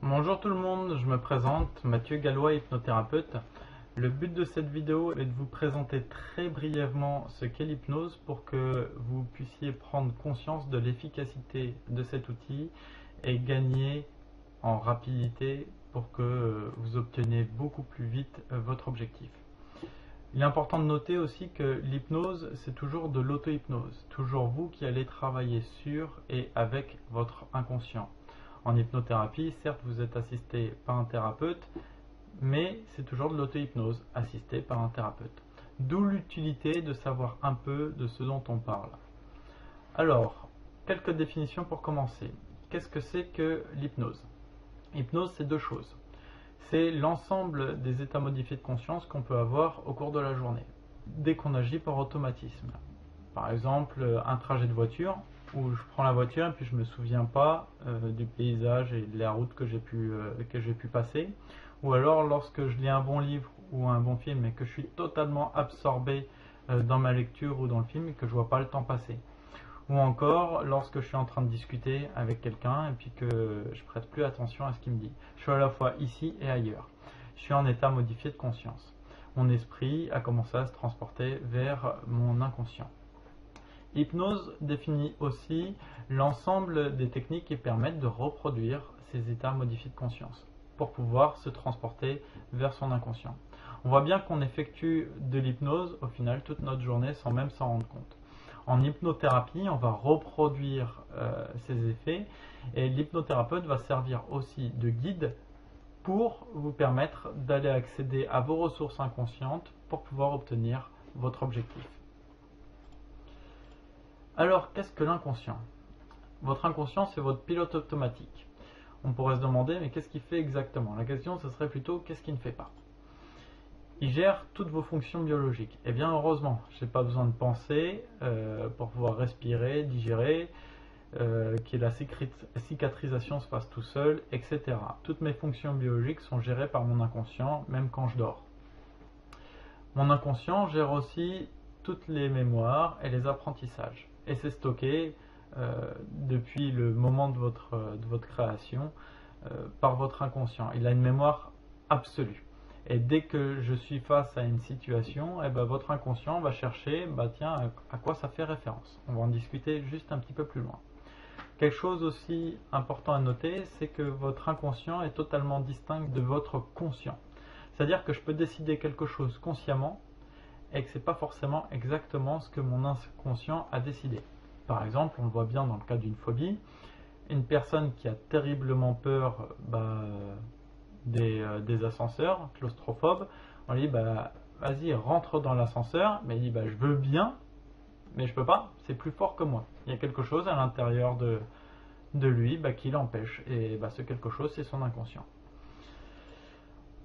Bonjour tout le monde, je me présente, Mathieu Gallois, hypnothérapeute. Le but de cette vidéo est de vous présenter très brièvement ce qu'est l'hypnose pour que vous puissiez prendre conscience de l'efficacité de cet outil et gagner en rapidité pour que vous obteniez beaucoup plus vite votre objectif. Il est important de noter aussi que l'hypnose, c'est toujours de l'auto-hypnose, toujours vous qui allez travailler sur et avec votre inconscient. En hypnothérapie, certes, vous êtes assisté par un thérapeute, mais c'est toujours de l'auto-hypnose, assisté par un thérapeute. D'où l'utilité de savoir un peu de ce dont on parle. Alors, quelques définitions pour commencer. Qu'est-ce que c'est que l'hypnose? L'hypnose, c'est deux choses. C'est l'ensemble des états modifiés de conscience qu'on peut avoir au cours de la journée, dès qu'on agit par automatisme. Par exemple, un trajet de voiture, où je prends la voiture et puis je ne me souviens pas du paysage et de la route que j'ai pu passer. Ou alors lorsque je lis un bon livre ou un bon film et que je suis totalement absorbé dans ma lecture ou dans le film et que je ne vois pas le temps passer. Ou encore lorsque je suis en train de discuter avec quelqu'un et puis que je prête plus attention à ce qu'il me dit. Je suis à la fois ici et ailleurs. Je suis en état modifié de conscience. Mon esprit a commencé à se transporter vers mon inconscient. L'hypnose définit aussi l'ensemble des techniques qui permettent de reproduire ces états modifiés de conscience pour pouvoir se transporter vers son inconscient. On voit bien qu'on effectue de l'hypnose au final toute notre journée sans même s'en rendre compte. En hypnothérapie, on va reproduire ces effets et l'hypnothérapeute va servir aussi de guide pour vous permettre d'aller accéder à vos ressources inconscientes pour pouvoir obtenir votre objectif. Alors, qu'est-ce que l'inconscient? Votre inconscient, c'est votre pilote automatique. On pourrait se demander, mais qu'est-ce qu'il fait exactement? La question, ce serait plutôt, qu'est-ce qu'il ne fait pas? Il gère toutes vos fonctions biologiques. Eh bien, heureusement, je n'ai pas besoin de penser pour pouvoir respirer, digérer, que la cicatrisation se fasse tout seul, etc. Toutes mes fonctions biologiques sont gérées par mon inconscient, même quand je dors. Mon inconscient gère aussi toutes les mémoires et les apprentissages. Et c'est stocké depuis le moment de votre création par votre inconscient. Il a une mémoire absolue. Et dès que je suis face à une situation, eh ben, votre inconscient va chercher, tiens, à quoi ça fait référence. On va en discuter juste un petit peu plus loin. Quelque chose aussi important à noter, c'est que votre inconscient est totalement distinct de votre conscient. C'est-à-dire que je peux décider quelque chose consciemment et que ce n'est pas forcément exactement ce que mon inconscient a décidé. Par exemple, on le voit bien dans le cas d'une phobie, une personne qui a terriblement peur des ascenseurs, claustrophobe, on lui dit vas-y rentre dans l'ascenseur, mais il dit je veux bien, mais je peux pas, c'est plus fort que moi. Il y a quelque chose à l'intérieur de lui qui l'empêche, et ce quelque chose c'est son inconscient.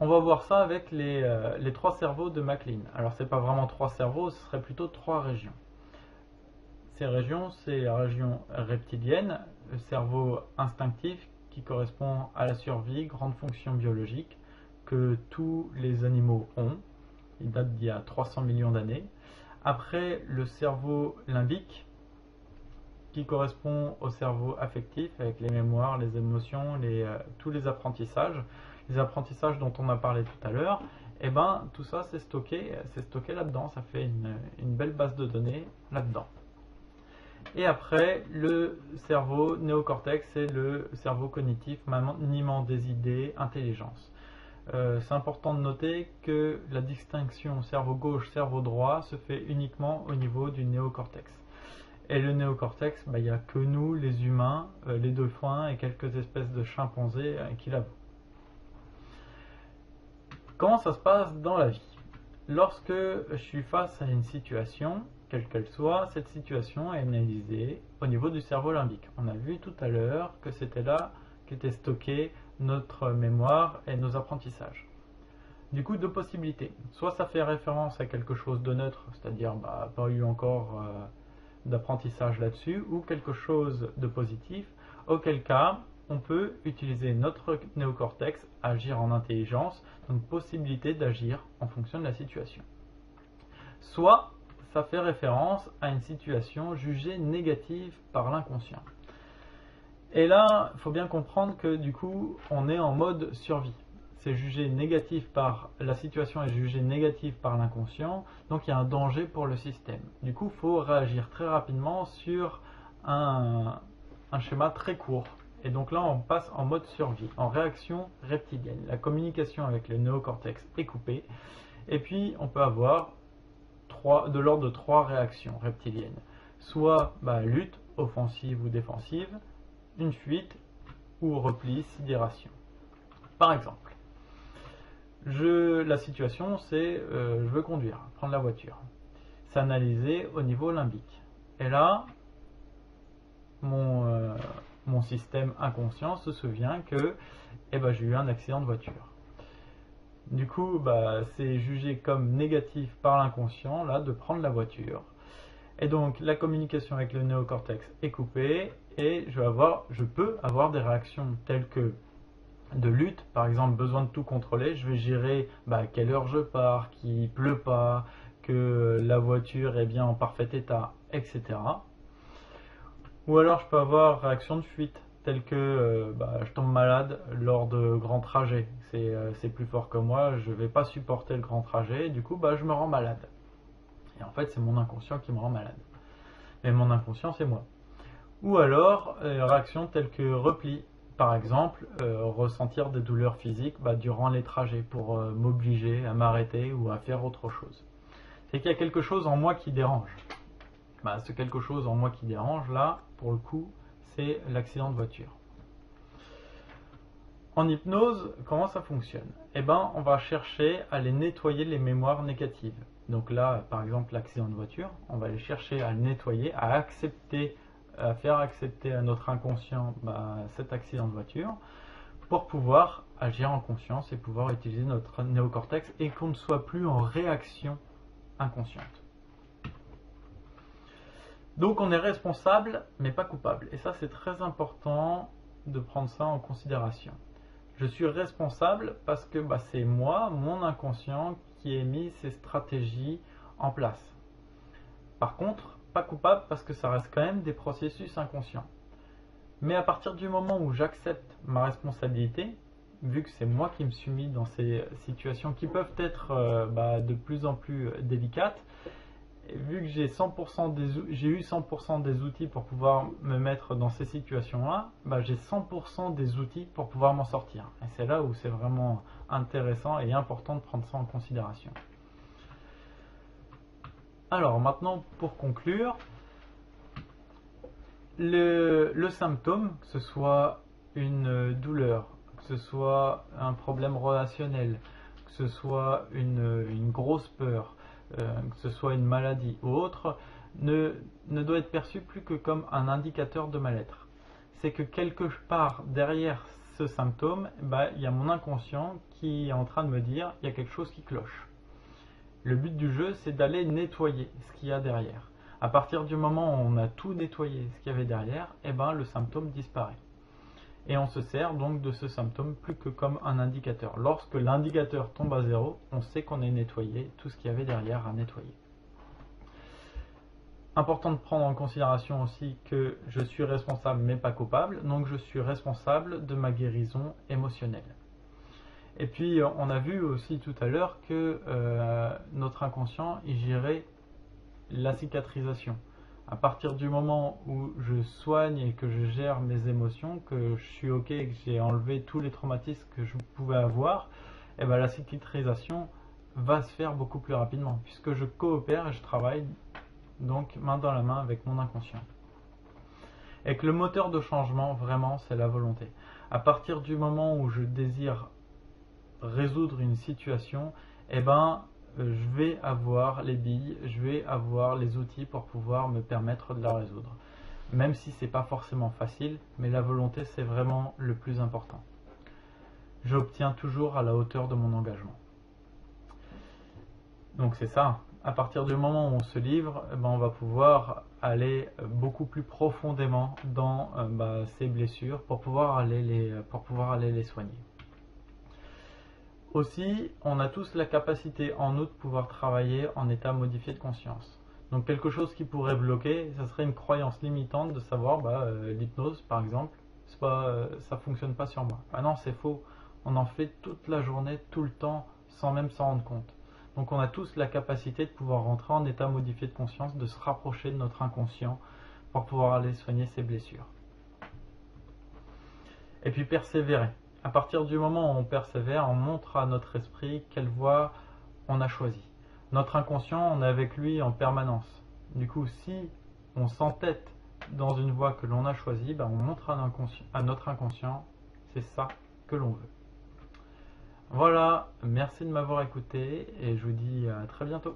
On va voir ça avec les trois cerveaux de MacLean. Alors c'est pas vraiment trois cerveaux, ce serait plutôt trois régions. Ces régions, c'est la région reptilienne, le cerveau instinctif qui correspond à la survie, grande fonction biologique que tous les animaux ont. Il date d'il y a 300 millions d'années. Après, le cerveau limbique qui correspond au cerveau affectif avec les mémoires, les émotions, tous les apprentissages. Les apprentissages dont on a parlé tout à l'heure, et tout ça c'est stocké là-dedans, ça fait une belle base de données là-dedans. Et après, le cerveau néocortex, c'est le cerveau cognitif, maniement des idées, intelligence. C'est important de noter que la distinction cerveau gauche, cerveau droit se fait uniquement au niveau du néocortex. Et le néocortex, il n'y a que nous, les humains, les dauphins et quelques espèces de chimpanzés qui l'avons. Comment ça se passe dans la vie? Lorsque je suis face à une situation, quelle qu'elle soit, cette situation est analysée au niveau du cerveau limbique. On a vu tout à l'heure que c'était là qu'était stocké notre mémoire et nos apprentissages. Du coup, deux possibilités. Soit ça fait référence à quelque chose de neutre, c'est-à-dire pas eu encore d'apprentissage là-dessus, ou quelque chose de positif, auquel cas on peut utiliser notre néocortex, agir en intelligence, donc possibilité d'agir en fonction de la situation. Soit ça fait référence à une situation jugée négative par l'inconscient. Et là, il faut bien comprendre que du coup, on est en mode survie. C'est jugé négatif par la situation est jugée négative par l'inconscient, donc il y a un danger pour le système. Du coup, il faut réagir très rapidement sur un schéma très court. Et donc là, on passe en mode survie, en réaction reptilienne. La communication avec le néocortex est coupée. Et puis, on peut avoir de l'ordre de 3 réactions reptiliennes. Soit lutte, offensive ou défensive, une fuite ou repli, sidération. Par exemple, la situation c'est je veux conduire, prendre la voiture. C'est analysé au niveau limbique. Et là, mon système inconscient se souvient que j'ai eu un accident de voiture. Du coup, c'est jugé comme négatif par l'inconscient là de prendre la voiture. Et donc la communication avec le néocortex est coupée et je peux avoir des réactions telles que de lutte, par exemple besoin de tout contrôler, je vais gérer à quelle heure je pars, qu'il pleut pas, que la voiture est bien en parfait état, etc. Ou alors je peux avoir réaction de fuite, telle que je tombe malade lors de grands trajets, c'est plus fort que moi, je vais pas supporter le grand trajet, et du coup je me rends malade. Et en fait c'est mon inconscient qui me rend malade. Mais mon inconscient c'est moi. Ou alors réaction telle que repli. Par exemple, ressentir des douleurs physiques durant les trajets pour m'obliger à m'arrêter ou à faire autre chose. C'est qu'il y a quelque chose en moi qui dérange. Ce quelque chose en moi qui dérange, là, pour le coup, c'est l'accident de voiture. En hypnose, comment ça fonctionne? On va chercher à les nettoyer les mémoires négatives. Donc là, par exemple, l'accident de voiture, on va aller chercher à le nettoyer, à faire accepter à notre inconscient cet accident de voiture pour pouvoir agir en conscience et pouvoir utiliser notre néocortex et qu'on ne soit plus en réaction inconsciente. Donc on est responsable mais pas coupable. Et ça c'est très important de prendre ça en considération. Je suis responsable parce que c'est moi, mon inconscient, qui ai mis ces stratégies en place. Par contre, pas coupable parce que ça reste quand même des processus inconscients. Mais à partir du moment où j'accepte ma responsabilité, vu que c'est moi qui me suis mis dans ces situations qui peuvent être de plus en plus délicates, et vu que j'ai eu 100% des outils pour pouvoir me mettre dans ces situations-là, j'ai 100% des outils pour pouvoir m'en sortir. Et c'est là où c'est vraiment intéressant et important de prendre ça en considération. Alors maintenant, pour conclure, le symptôme, que ce soit une douleur, que ce soit un problème relationnel, que ce soit une grosse peur, que ce soit une maladie ou autre, ne doit être perçu plus que comme un indicateur de mal-être. C'est que quelque part derrière ce symptôme, il y a mon inconscient qui est en train de me dire il y a quelque chose qui cloche. Le but du jeu, c'est d'aller nettoyer ce qu'il y a derrière. À partir du moment où on a tout nettoyé ce qu'il y avait derrière, le symptôme disparaît. Et on se sert donc de ce symptôme plus que comme un indicateur. Lorsque l'indicateur tombe à zéro, on sait qu'on a nettoyé tout ce qu'il y avait derrière à nettoyer. Important de prendre en considération aussi que je suis responsable mais pas coupable, donc je suis responsable de ma guérison émotionnelle. Et puis on a vu aussi tout à l'heure que notre inconscient il gérait la cicatrisation. À partir du moment où je soigne et que je gère mes émotions, que je suis ok et que j'ai enlevé tous les traumatismes que je pouvais avoir, la cicatrisation va se faire beaucoup plus rapidement puisque je coopère et je travaille donc main dans la main avec mon inconscient. Et que le moteur de changement vraiment c'est la volonté. À partir du moment où je désire résoudre une situation, je vais avoir les billes, je vais avoir les outils pour pouvoir me permettre de la résoudre. Même si c'est pas forcément facile, mais la volonté c'est vraiment le plus important. J'obtiens toujours à la hauteur de mon engagement. Donc c'est ça, à partir du moment où on se livre, on va pouvoir aller beaucoup plus profondément dans ces blessures pour pouvoir aller les soigner. Aussi, on a tous la capacité en nous de pouvoir travailler en état modifié de conscience. Donc quelque chose qui pourrait bloquer, ça serait une croyance limitante de savoir l'hypnose par exemple, ça fonctionne pas sur moi. Ah non, c'est faux. On en fait toute la journée, tout le temps, sans même s'en rendre compte. Donc on a tous la capacité de pouvoir rentrer en état modifié de conscience, de se rapprocher de notre inconscient pour pouvoir aller soigner ses blessures. Et puis persévérer. À partir du moment où on persévère, on montre à notre esprit quelle voie on a choisi. Notre inconscient, on est avec lui en permanence. Du coup, si on s'entête dans une voie que l'on a choisie, on montre à notre inconscient, c'est ça que l'on veut. Voilà, merci de m'avoir écouté et je vous dis à très bientôt.